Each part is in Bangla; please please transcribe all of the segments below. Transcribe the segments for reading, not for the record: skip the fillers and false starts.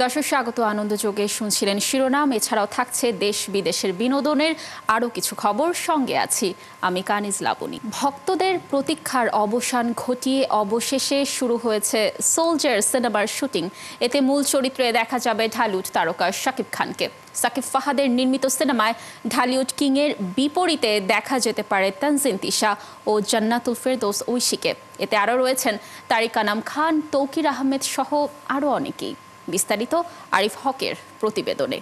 দর্শক স্বাগত আনন্দযোগে শুনছিলেন শিরোনাম। এছাড়াও থাকছে দেশ বিদেশের বিনোদনের আরও কিছু খবর। সঙ্গে আছি আমি কানিজ লাবণী। ভক্তদের প্রতীক্ষার অবসান ঘটিয়ে অবশেষে শুরু হয়েছে সোলজার সিনেমার শুটিং। এতে মূল চরিত্রে দেখা যাবে ঢালিউড তারকা শাকিব খানকে। সাকিব ফাহাদের নির্মিত সিনেমায় ঢালিউড কিংয়ের বিপরীতে দেখা যেতে পারে তানজিন তিশা ও জান্নাতুল ফেরদৌস ঐশীকে। এতে আরও রয়েছেন তারিক আনাম খান, তৌকির আহমেদ সহ আরও অনেকেই। বিস্তারিত আরিফ হকের প্রতিবেদনে।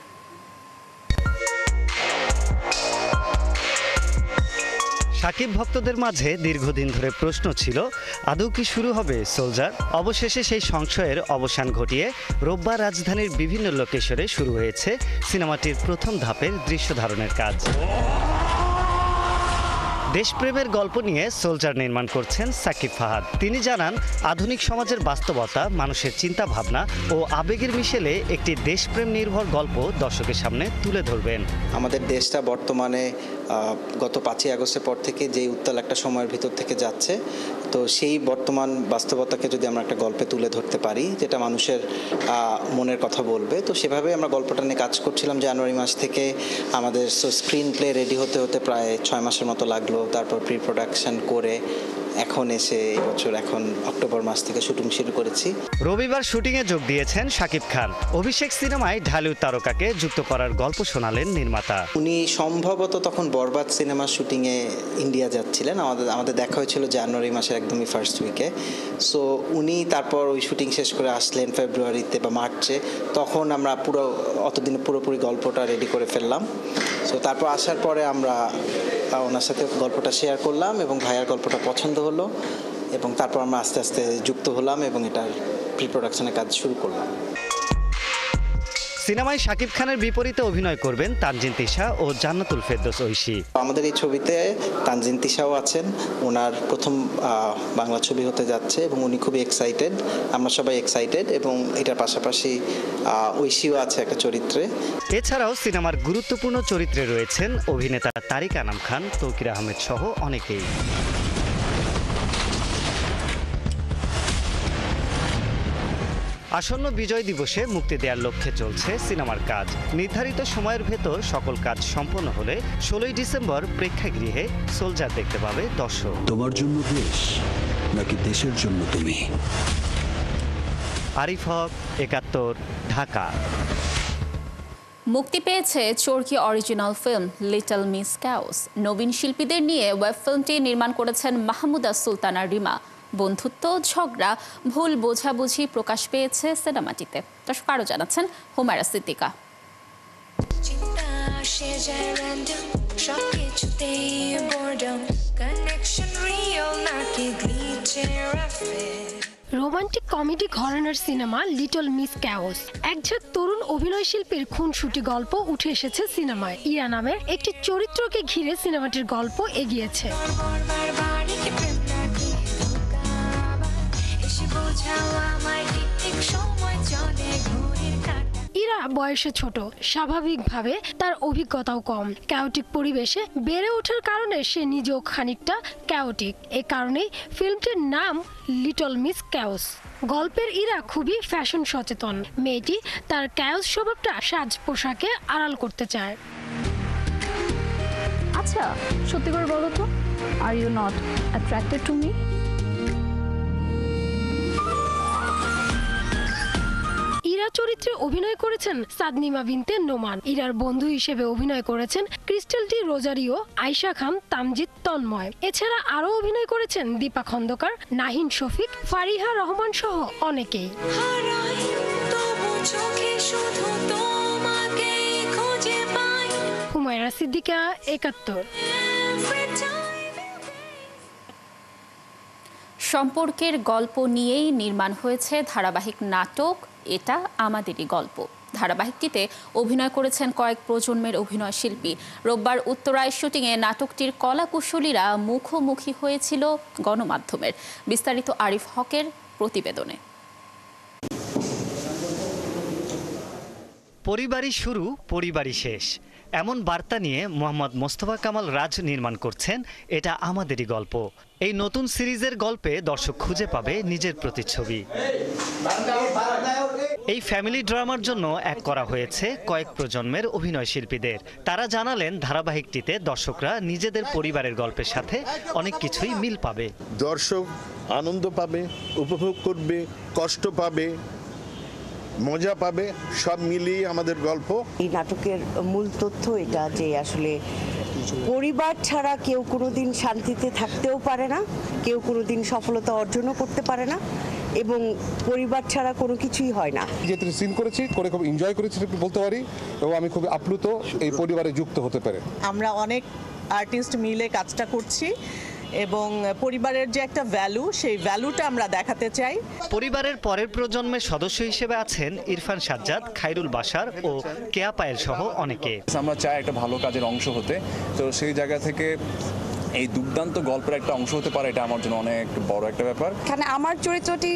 শাকিব ভক্তদের মাঝে দীর্ঘদিন ধরে প্রশ্ন ছিল, আদৌ কি শুরু হবে সোলজার? অবশেষে সেই সংশয়ের অবসান ঘটিয়ে রোববার রাজধানীর বিভিন্ন লোকেশনে শুরু হয়েছে সিনেমাটির প্রথম ধাপের দৃশ্য ধারণের কাজ। দেশপ্রেমের গল্প নিয়ে সোলজার নির্মাণ করছেন সাকিব ফাহাদ। তিনি জানান, আধুনিক সমাজের বাস্তবতা, মানুষের চিন্তা ভাবনা ও আবেগের মিশেলে একটি দেশপ্রেম নির্ভর গল্প দর্শকের সামনে তুলে ধরবেন। আমাদের দেশটা বর্তমানে গত 5ই আগস্টের পর থেকে যেই উত্তাল একটা সময়ের ভিতর থেকে যাচ্ছে, তো সেই বর্তমান বাস্তবতাকে যদি আমরা একটা গল্পে তুলে ধরতে পারি যেটা মানুষের মনের কথা বলবে, তো সেভাবে আমরা গল্পটা নিয়ে কাজ করছিলাম। জানুয়ারি মাস থেকে আমাদের স্ক্রিন প্লে রেডি হতে হতে প্রায় 6 মাসের মতো লাগলো। তারপর প্রি প্রোডাকশন করে এখন এসে এবছর এখন অক্টোবর মাস থেকে শুটিং শুরু করেছি। রবিবার শুটিংয়ে যোগ দিয়েছেন শাকিব খান। অভিষেক সিনেমায় ঢালিউড তারকাকে যুক্ত করার গল্প শোনালেন নির্মাতা। উনি সম্ভবত তখন বরবাদ সিনেমার শুটিংয়ে ইন্ডিয়া যাচ্ছিলেন। আমাদের দেখা হয়েছিল জানুয়ারি মাসের একদমই ফার্স্ট উইকে। সো উনি তারপর ওই শুটিং শেষ করে আসলেন ফেব্রুয়ারিতে বা মার্চে। তখন আমরা অতদিনে পুরোপুরি গল্পটা রেডি করে ফেললাম। সো তারপর আসার পরে আমরা ওনার সাথে গল্পটা শেয়ার করলাম এবং ভাইয়ার গল্পটা পছন্দ হলো এবং তারপর আমরা আস্তে আস্তে যুক্ত হলাম এবং এটার প্রি প্রোডাকশনের কাজ শুরু করলাম। সিনেমায় শাকিব খানের বিপরীতে অভিনয় করবেন তানজিন তিশা ও জান্নাতুল ফেরদৌস ঐশী। আমাদের এই ছবিতে তানজিন তিশাও আছেন। ওনার প্রথম বাংলা ছবি হতে যাচ্ছে এবং উনি খুবই এক্সাইটেড। আমরা সবাই এক্সাইটেড এবং এটার পাশাপাশি ঐশীও আছে একটা চরিত্রে। এছাড়াও সিনেমার গুরুত্বপূর্ণ চরিত্রে রয়েছেন অভিনেতা তারিক আনাম খান, তৌকির আহমেদ সহ অনেকেই। আসন্ন বিজয় দিবসে মুক্তি দেওয়ার লক্ষ্যে চলছে সিনেমার কাজ। নির্ধারিত সময়ের ভেতর সকল কাজ সম্পন্ন হলে 16ই ডিসেম্বর প্রেক্ষাগৃহে সোলজার দেখতে পাবে দর্শক। তোমার জন্য দেশ নাকি দেশের জন্য তুমি? আরিফ হক, 71, ঢাকা। মুক্তি পেয়েছে Chorki original film little miss chaos. নবীন শিল্পীদের নিয়ে ওয়েব ফিল্মটি নির্মাণ করেছেন মাহমুদা সুলতানা রিমা। বন্ধুত্ব, ঝগড়া, ভুল বোঝাবুঝি প্রকাশ পেয়েছে সিনেমাটিতে। দর্শক আরও জানাচ্ছেন হুমায়রা সিদ্দিকা। রোমান্টিক কমেডি ঘরানার সিনেমা লিটল মিস ক্যাওস একঝাঁক তরুণ অভিনয় শিল্পীর খুনসুটি গল্প উঠে এসেছে সিনেমায়। ইরা নামের একটি চরিত্রকে ঘিরে সিনেমাটির গল্প এগিয়েছে। ইরা বয়সে ছোট, স্বাভাবিকভাবে তার অভিজ্ঞতাও কম। ক্যাওটিক পরিবেশে বেড়ে ওঠার কারণে সে নিজেও খানিকটা ক্যাওটিক। এ কারণেই ফিল্মটির নাম লিটল মিস ক্যাওস। গল্পের ইরা খুবই ফ্যাশন সচেতন। মেয়েটি তার ক্যাওস স্বভাবটা সাজ পোশাকে আড়াল করতে চায়। আচ্ছা, সত্যি করে বলো তো, are you not attracted to me? Ira চরিত্রে অভিনয় করেছেন সাদনিমা বিনতে নোমান। ইরার বন্ধু হিসেবে অভিনয় করেছেন ক্রিস্টাল ডি রোজারিও, আয়শা খান, তামজিদ, তন্ময়। এছাড়া আরও অভিনয় করেছেন দীপা খন্দকার, নাহিন শফিক, ফারিহা রহমান সহ অনেকেই। হুমায়রা সিদ্দিকা, 71। সম্পর্কের গল্প নিয়েই নির্মাণ হয়েছে ধারাবাহিক নাটক এটা আমাদেরই গল্প। ধারাবাহিকটিতে অভিনয় করেছেন কয়েক প্রজন্মের অভিনয় শিল্পী। রোববার উত্তরায় শুটিংয়ে নাটকটির কলাকুশলীরা মুখোমুখি হয়েছিল গণমাধ্যমের। বিস্তারিত আরিফ হকের প্রতিবেদনে। পরিবারই শুরু, পরিবারই শেষ, এমন বার্তা নিয়ে মোহাম্মদ মোস্তফা কামাল রাজ নির্মাণ করছেন এটা আমাদেরই গল্প। এই নতুন সিরিজের গল্পে দর্শক খুঁজে পাবে নিজের প্রতিচ্ছবি। এই ফ্যামিলি ড্রামার জন্য এক করা হয়েছে কয়েক প্রজন্মের অভিনয় শিল্পীদের। তারা জানালেন ধারাবাহিকটিতে দর্শকরা নিজেদের পরিবারের গল্পের সাথে অনেক কিছুই মিল পাবে। দর্শক আনন্দ পাবে, উপভোগ করবে, কষ্ট পাবে, মজা পাবে, সব মিলিয়ে আমাদের গল্প। এই নাটকের মূল তথ্য এটা যে আসলে পরিবার ছাড়া কেউ কোনোদিন শান্তিতে থাকতেও পারে না, কেউ কোনোদিন সফলতা অর্জনও করতে পারে না, এবং পরিবার ছাড়া কোনো কিছুই হয় না। যেহেতু সিন করেছি, করে খুব এনজয় করেছি বলতে পারি, এবং আমি খুব আপ্লুত এই পরিবারে যুক্ত হতে পারে। আমরা অনেক আর্টিস্ট মিলে কাজটা করছি এবং পরিবারের যে একটা ভ্যালু, সেই ভ্যালুটা আমরা দেখাতে চাই। পরিবারের পরের প্রজন্মের সদস্য হিসেবে আছেন ইরফান সাজ্জাদ, খায়রুল বাশার ও কেয়া পায়েল সহ অনেকে। আমরা চাই একটা ভালো কাজের অংশ হতে, তো সেই জায়গা থেকে এই দুর্দান্ত গল্পের একটা অংশ হতে পারে, এটা আমার জন্য অনেক বড় একটা ব্যাপার। এখানে আমার চরিত্রটি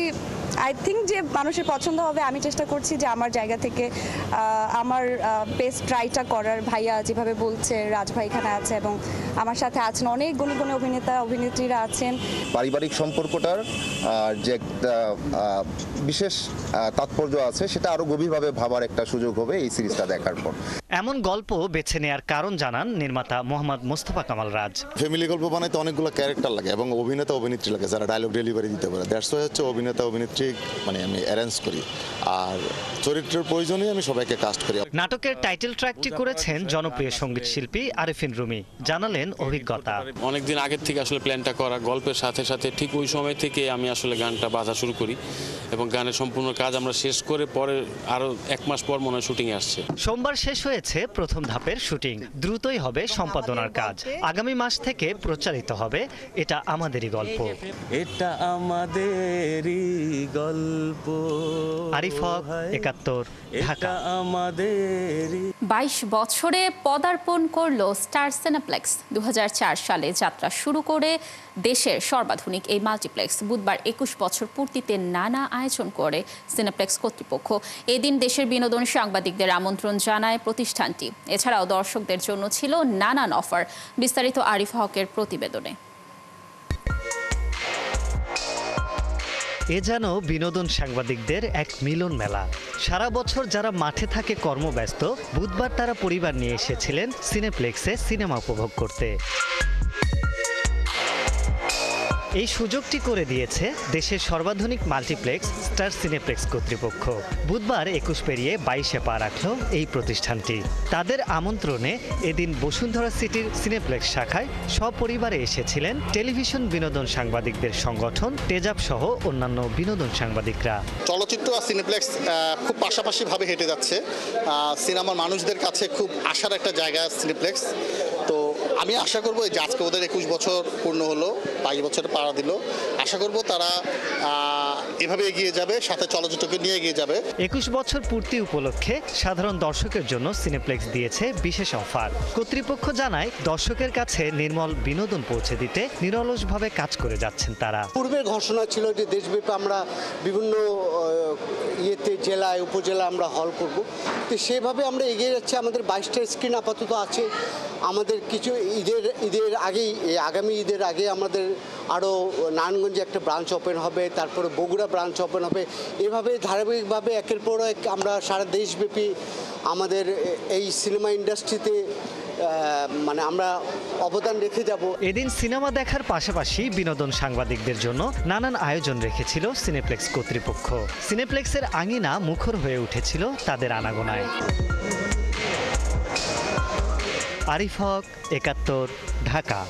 আই থিঙ্ক যে মানুষের পছন্দ হবে। আমি চেষ্টা করছি যে আমার জায়গা থেকে আমার বেস্ট ট্রাইটা করার। ভাইয়া যেভাবে বলছে, রাজভাই এখানে আছে এবং আমার সাথে আছেন অনেক গুণী গুণী অভিনেতা অভিনেত্রীরা আছেন। পারিবারিক সম্পর্কটার যে একটা বিশেষ তাৎপর্য আছে, সেটা আরো গভীরভাবে ভাবার একটা সুযোগ হবে এই সিরিজটা দেখার পর। এমন গল্প বেছে নেয়ার কারণ জানান নির্মাতা মোহাম্মদ মোস্তফা কামাল রাজ। ফ্যামিলি গল্প বানাইতে অনেকগুলো ক্যারেক্টার লাগে এবং অভিনেতা অভিনেত্রী লাগে যারা ডায়লগ ডেলিভারি দিতে পারে। দ্যাটস ওয়াই হচ্ছে অভিনেতা অভিনেত্রী মানে আমি অ্যারেঞ্জ করি, আর চরিত্রের প্রয়োজনে আমি সবাইকে কাস্ট করি। নাটকের টাইটেল ট্র্যাকটি করেছেন জনপ্রিয় সঙ্গীত শিল্পী আরিফিন রুমি। জানালেন অভিজ্ঞতা। অনেকদিন আগের থেকে আসলে প্ল্যানটা করা, গল্পের সাথে সাথে ঠিক ওই সময় থেকে আমি আসলে গানটা বাজা শুরু করি এবং গানের সম্পূর্ণ কাজ আমরা শেষ করে পরে আরো 1 মাস পর মনে হয় শুটিংয়ে আসছে। সোমবার শেষ হয়েছে প্রথম ধাপের শুটিং। দ্রুতই হবে সম্পাদনার কাজ। আগামী মাস থেকে প্রচারিত হবে এটা আমাদেরই গল্প। এটা আমাদেরই গল্প। আরিফ হক, ৭১, ঢাকা। 22 বছরে পদার্পণ করলো স্টার সিনেপ্লেক্স। 2004 সালে যাত্রা শুরু করে দেশের সর্বাধুনিক এই মাল্টিপ্লেক্স বুধবার 21 বছর পূর্তিতে নানা আয়োজন করে সিনেপ্লেক্স কর্তৃপক্ষ। এদিন দেশের বিনোদন সাংবাদিকদের আমন্ত্রণ জানায় প্রতিষ্ঠানটি। এছাড়াও দর্শকদের জন্য ছিল নানান অফার। বিস্তারিত আরিফ হকের প্রতিবেদনে। এ যেন বিনোদন সাংবাদিকদের এক মিলন মেলা। সারা বছর যারা মাঠে থাকে কর্মব্যস্ত, বুধবার তারা পরিবার নিয়ে এসেছিলেন সিনেপ্লেক্সে সিনেমা উপভোগ করতে। এই সুযোগটি করে দিয়েছে দেশের সর্বাধুনিক মাল্টিপ্লেক্স স্টার সিনেপ্লেক্স কর্তৃপক্ষ। বুধবার 21 পেরিয়ে 22-এ পা রাখল এই প্রতিষ্ঠানটি। তাদের আমন্ত্রণে এদিন বসুন্ধরা সিটির সিনেপ্লেক্স শাখায় সপরিবারে এসেছিলেন টেলিভিশন বিনোদন সাংবাদিকদের সংগঠন তেজাব সহ অন্যান্য বিনোদন সাংবাদিকরা। চলচ্চিত্র আর সিনেপ্লেক্স খুব পাশাপাশিভাবে হেঁটে যাচ্ছে। সিনেমার মানুষদের কাছে খুব আশার একটা জায়গা সিনেপ্লেক্স। তো আমি আশা করবো যে আজকে ওদের 21 বছর পূর্ণ হলো, 22 বছরে পাড়া দিল। আশা করব তারা এভাবে এগিয়ে যাবে, সাথে চলচ্চিত্রকে নিয়ে এগিয়ে যাবে। 21 বছর পূর্তি উপলক্ষে সাধারণ দর্শকের জন্য সিনেপ্লেক্স দিয়েছে বিশেষ অফার। কর্তৃপক্ষ জানায় দর্শকের কাছে নির্মল বিনোদন পৌঁছে দিতে নিরলসভাবে কাজ করে যাচ্ছেন তারা। পূর্বের ঘোষণা ছিল যে দেশব্যাপী আমরা বিভিন্ন জেলায় উপজেলা আমরা হল করব, তো সেভাবে আমরা এগিয়ে যাচ্ছি। আমাদের 22টা স্ক্রিন আপাতত আছে। আমাদের কিছু ঈদের আগেই, আগামী ঈদের আগে আমাদের আরও নারায়ণগঞ্জে একটা ব্রাঞ্চ ওপেন হবে, তারপরে বগুড়া ব্রাঞ্চ ওপেন হবে। এভাবে ধারাবাহিকভাবে একের পর এক আমরা সারা দেশব্যাপী আমাদের এই সিনেমা ইন্ডাস্ট্রিতে মানে আমরা অবদান রেখে যাব। এদিন সিনেমা দেখার পাশাপাশি বিনোদন সাংবাদিকদের জন্য নানান আয়োজন রেখেছিল সিনেপ্লেক্স কর্তৃপক্ষ। সিনেপ্লেক্সের আঙিনা মুখর হয়ে উঠেছিল তাদের আনাগোনায়। আরিফ হক, ৭১, ঢাকা।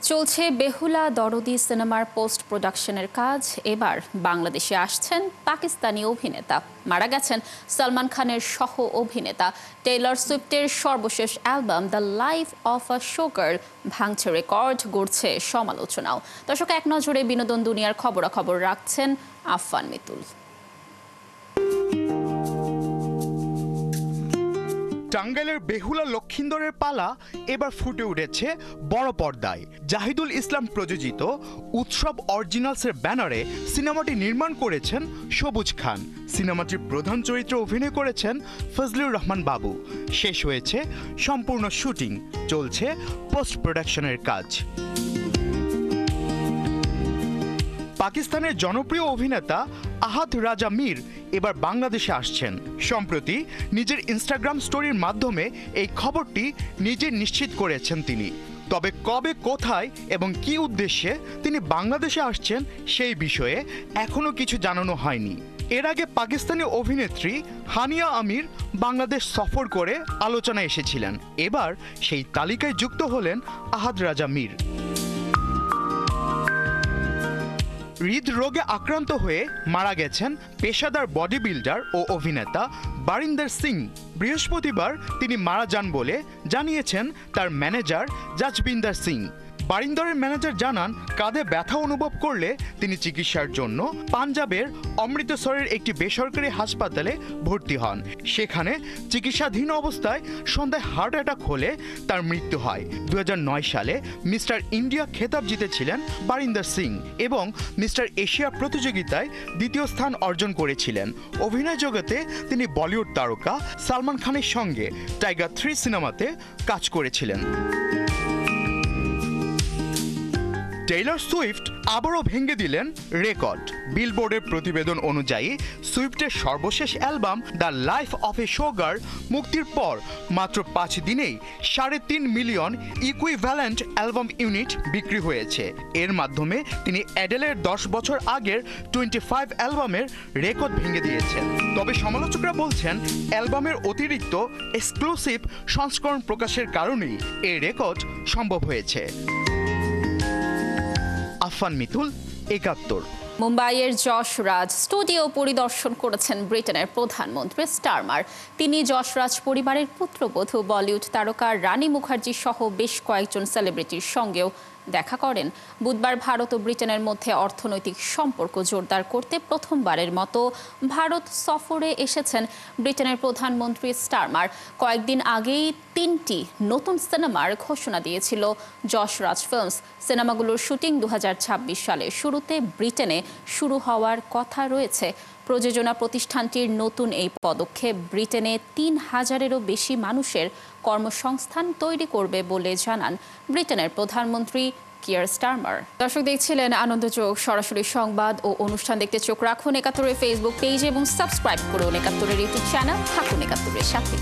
চলছে বেহুলা দরদি সিনেমার পোস্ট প্রোডাকশনের কাজ। এবার বাংলাদেশে আসছেন পাকিস্তানি অভিনেতা। মারা গেছেন সালমান খানের সহ অভিনেতা। টেইলর সুইফটের সর্বশেষ album the life of a showgirl ভাঙছে রেকর্ড, গড়ছে সমালোচনাও। দর্শক, এক নজরে বিনোদন দুনিয়ার খবরাখবর রাখছেন আফফান মিতুল। টাঙ্গাইলের বেহুলা লক্ষিন্দরের পালা এবার ফুটে উঠেছে বড় পর্দায়। জাহিদুল ইসলাম প্রযোজিত উৎসব অরিজিনালসের ব্যানারে সিনেমাটি নির্মাণ করেছেন সবুজ খান। সিনেমাটির প্রধান চরিত্রে অভিনয় করেছেন ফজলুর রহমান বাবু। শেষ হয়েছে সম্পূর্ণ শুটিং, চলছে পোস্ট প্রোডাকশনের কাজ। পাকিস্তানের জনপ্রিয় অভিনেতা আহাদ রাজা মীর এবার বাংলাদেশে আসছেন। সম্প্রতি নিজের ইনস্টাগ্রাম স্টোরির মাধ্যমে এই খবরটি নিজে নিশ্চিত করেছেন তিনি। তবে কবে, কোথায় এবং কী উদ্দেশ্যে তিনি বাংলাদেশে আসছেন সেই বিষয়ে এখনও কিছু জানানো হয়নি। এর আগে পাকিস্তানি অভিনেত্রী হানিয়া আমির বাংলাদেশ সফর করে আলোচনায় এসেছিলেন। এবার সেই তালিকায় যুক্ত হলেন আহাদ রাজা মীর। হৃদরোগে আক্রান্ত হয়ে মারা গেছেন পেশাদার বডি বিল্ডার ও অভিনেতা বারিন্দর সিং। বৃহস্পতিবার তিনি মারা যান বলে জানিয়েছেন তার ম্যানেজার জাজবিন্দর সিং। বারিন্দরের ম্যানেজার জানান, কাঁধে ব্যথা অনুভব করলে তিনি চিকিৎসার জন্য পাঞ্জাবের অমৃতসরের একটি বেসরকারি হাসপাতালে ভর্তি হন। সেখানে চিকিৎসাধীন অবস্থায় সন্ধ্যায় হার্ট অ্যাটাক হলে তার মৃত্যু হয়। 2009 সালে মিস্টার ইন্ডিয়া খেতাব জিতেছিলেন বারিন্দর সিং এবং মিস্টার এশিয়া প্রতিযোগিতায় দ্বিতীয় স্থান অর্জন করেছিলেন। অভিনয় জগতে তিনি বলিউড তারকা সালমান খানের সঙ্গে টাইগার 3 সিনেমাতে কাজ করেছিলেন। টেইলর সুইফট আবারও ভেঙে দিলেন রেকর্ড। বিলবোর্ডের প্রতিবেদন অনুযায়ী সুইফটের সর্বশেষ অ্যালবাম দ্য লাইফ অফ এ শোগার মুক্তির পর মাত্র 5 দিনেই 3.5 মিলিয়ন ইকুইভ্যালেন্ট অ্যালবাম ইউনিট বিক্রি হয়েছে। এর মাধ্যমে তিনি অ্যাডেলের 10 বছর আগের 25 অ্যালবামের রেকর্ড ভেঙে দিয়েছেন। তবে সমালোচকরা বলছেন, অ্যালবামের অতিরিক্ত এক্সক্লুসিভ সংস্করণ প্রকাশের কারণেই এই রেকর্ড সম্ভব হয়েছে। আফফান মিতুল, 71। মুম্বাইয়ের যশরাজ স্টুডিও পরিদর্শন করেছেন ব্রিটেনের প্রধানমন্ত্রী স্টারমার। তিনি যশরাজ পরিবারের পুত্রবধূ বলিউড তারকা রানী মুখার্জি সহ বেশ কয়েকজন সেলিব্রিটির সঙ্গেও দেখা করেন। বুধবার ভারত ও ব্রিটেনের মধ্যে অর্থনৈতিক সম্পর্ক জোরদার করতে প্রথমবারের মতো ভারত সফরে এসেছেন ব্রিটেনের প্রধানমন্ত্রী স্টারমার। কয়েকদিন আগেই 3টি নতুন সিনেমার ঘোষণা দিয়েছিল যশরাজ ফিল্মস। সিনেমাগুলোর শুটিং 2026 সালের শুরুতে ব্রিটেনে শুরু হওয়ার কথা রয়েছে। প্রযোজনা প্রতিষ্ঠানটির নতুন এই পদক্ষেপ ব্রিটেনে 3000-এরও বেশি মানুষের কর্মসংস্থান তৈরি করবে বলে জানান ব্রিটেনের প্রধানমন্ত্রী কিয়ার স্টারমার। দর্শক দেখছিলেন আনন্দযোগ সরাসরি সংবাদ ও অনুষ্ঠান দেখতে চোখ রাখুন 71-এর ফেসবুক পেজ এবং সাবস্ক্রাইব করুন 71-এর ইউটিউব চ্যানেল। থাকুন 71-এর সাথে।